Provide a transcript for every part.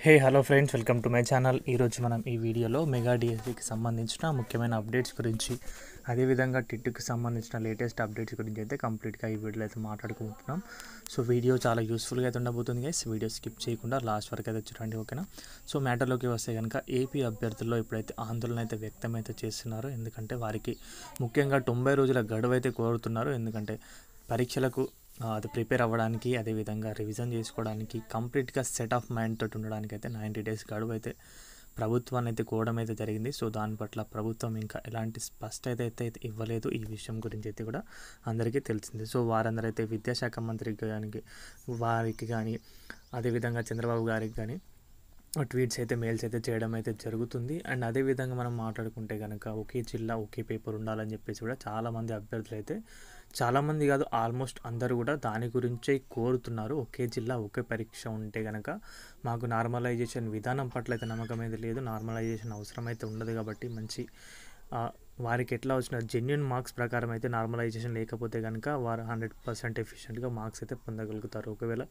Hello friends, welcome to my channel. ఈరోజు మనం ఈ వీడియోలో మెగా డిఎస్సికి సంబంధించిన ముఖ్యమైన అప్డేట్స్ గురించి, అదేవిధంగా టిట్కి సంబంధించిన లేటెస్ట్ అప్డేట్స్ గురించి అయితే కంప్లీట్గా ఈ వీడియోలో అయితే మాట్లాడుకుంటున్నాం. సో వీడియో చాలా యూస్ఫుల్గా అయితే ఉండబోతుంది గైస్. వీడియో స్కిప్ చేయకుండా లాస్ట్ వరకు అయితే చూడండి, ఓకేనా. సో మ్యాటర్లోకి వస్తే కనుక ఏపీ అభ్యర్థుల్లో ఇప్పుడైతే ఆందోళన అయితే వ్యక్తం అయితే చేస్తున్నారు. ఎందుకంటే వారికి ముఖ్యంగా 90 రోజుల గడువు అయితే కోరుతున్నారు. ఎందుకంటే పరీక్షలకు అది ప్రిపేర్ అవ్వడానికి, అదేవిధంగా రివిజన్ చేసుకోవడానికి, కంప్లీట్గా సెట్ ఆఫ్ మైండ్ తోటి ఉండడానికి అయితే 90 డేస్ గడువు అయితే ప్రభుత్వాన్ని అయితే కోవడం అయితే జరిగింది. సో దాని పట్ల ప్రభుత్వం ఇంకా ఎలాంటి స్పష్టత అయితే ఇవ్వలేదు. ఈ విషయం గురించి అయితే కూడా అందరికీ తెలిసింది. సో వారందరైతే విద్యాశాఖ మంత్రికి కానీ, వారికి కానీ, అదేవిధంగా చంద్రబాబు గారికి కానీ ట్వీట్స్ అయితే, మెయిల్స్ అయితే చేయడం అయితే జరుగుతుంది. అండ్ అదేవిధంగా మనం మాట్లాడుకుంటే కనుక ఒకే జిల్లా ఒకే పేపర్ ఉండాలని చెప్పేసి కూడా చాలామంది అభ్యర్థులు అయితే, చాలామంది కాదు ఆల్మోస్ట్ అందరూ కూడా దాని గురించే కోరుతున్నారు. ఒకే జిల్లా ఒకే పరీక్ష ఉంటే కనుక మాకు నార్మలైజేషన్ విధానం పట్ల అయితే నమ్మకం అయితే లేదు. నార్మలైజేషన్ అవసరం అయితే ఉండదు కాబట్టి మంచి వారికి ఎట్లా వచ్చిన జెన్యున్ మార్క్స్ ప్రకారం అయితే నార్మలైజేషన్ లేకపోతే కనుక వారు 100% ఎఫిషియెంట్గా మార్క్స్ అయితే పొందగలుగుతారు. ఒకవేళ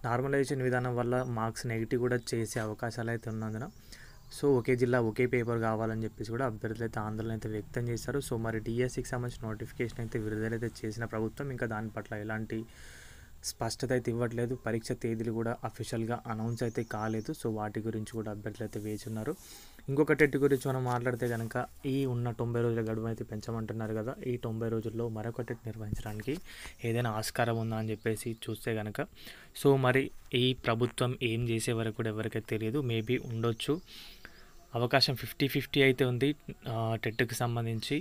నార్మలైజేషన్ విధానం వల్ల మార్క్స్ నెగిటివ్ కూడా చేసే అవకాశాలు అయితే ఉన్నందున సో ఒకే జిల్లా ఒకే పేపర్ కావాలని చెప్పేసి కూడా అభ్యర్థులు అయితే ఆందోళన అయితే వ్యక్తం చేశారు. సో మరి డిఎస్సికి సంబంధించిన నోటిఫికేషన్ అయితే విడుదలైతే చేసిన ప్రభుత్వం ఇంకా దాని పట్ల ఎలాంటి స్పష్టత అయితే ఇవ్వట్లేదు. పరీక్ష తేదీలు కూడా అఫీషియల్గా అనౌన్స్ అయితే కాలేదు. సో వాటి గురించి కూడా అభ్యర్థులు అయితే వేచి ఉన్నారు. ఇంకొక టెట్ గురించి మనం మాట్లాడితే కనుక ఈ ఉన్న 90 రోజుల గడువు అయితే పెంచమంటున్నారు కదా. ఈ 90 రోజుల్లో మరొక టెట్ నిర్వహించడానికి ఏదైనా ఆస్కారం ఉందా అని చెప్పేసి చూస్తే కనుక సో మరి ఈ ప్రభుత్వం ఏం చేసే వరకు కూడా ఎవరికైతే తెలియదు. మేబీ ఉండొచ్చు, అవకాశం 50-50 అయితే ఉంది. టెట్కి సంబంధించి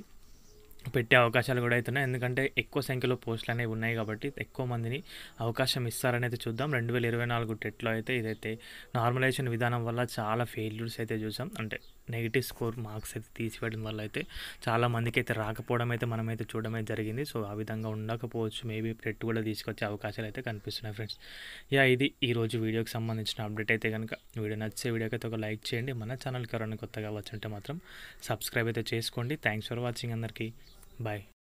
పెట్టే అవకాశాలు కూడా అవుతున్నాయి. ఎందుకంటే ఎక్కువ సంఖ్యలో పోస్టులు అనేవి ఉన్నాయి కాబట్టి ఎక్కువ మందిని అవకాశం ఇస్తారనేది చూద్దాం. 2024 టెట్లో అయితే ఇదైతే నార్మలైజేషన్ విధానం వల్ల చాలా ఫెయిల్యూర్స్ అయితే చూసాం. అంటే నెగిటివ్ స్కోర్ మార్క్స్ అయితే తీసివేయడం వల్ల అయితే చాలా మందికి అయితే రాకపోవడం అయితే మనమైతే చూడడమే జరిగింది. సో ఆ విధంగా ఉండకపోవచ్చు, మేబీ టెట్ కూడా తీసుకొచ్చే అవకాశాలు అయితే కనిపిస్తున్నాయి ఫ్రెండ్స్. ఇది ఈరోజు వీడియోకి సంబంధించిన అప్డేట్ అయితే కనుక వీడియో నచ్చే వీడియోకి అయితే ఒక లైక్ చేయండి. మన ఛానల్కి ఎవరైనా కొత్తగా వచ్చుంటే మాత్రం సబ్స్క్రైబ్ అయితే చేసుకోండి. థ్యాంక్స్ ఫర్ వాచింగ్ అందరికీ. Bye.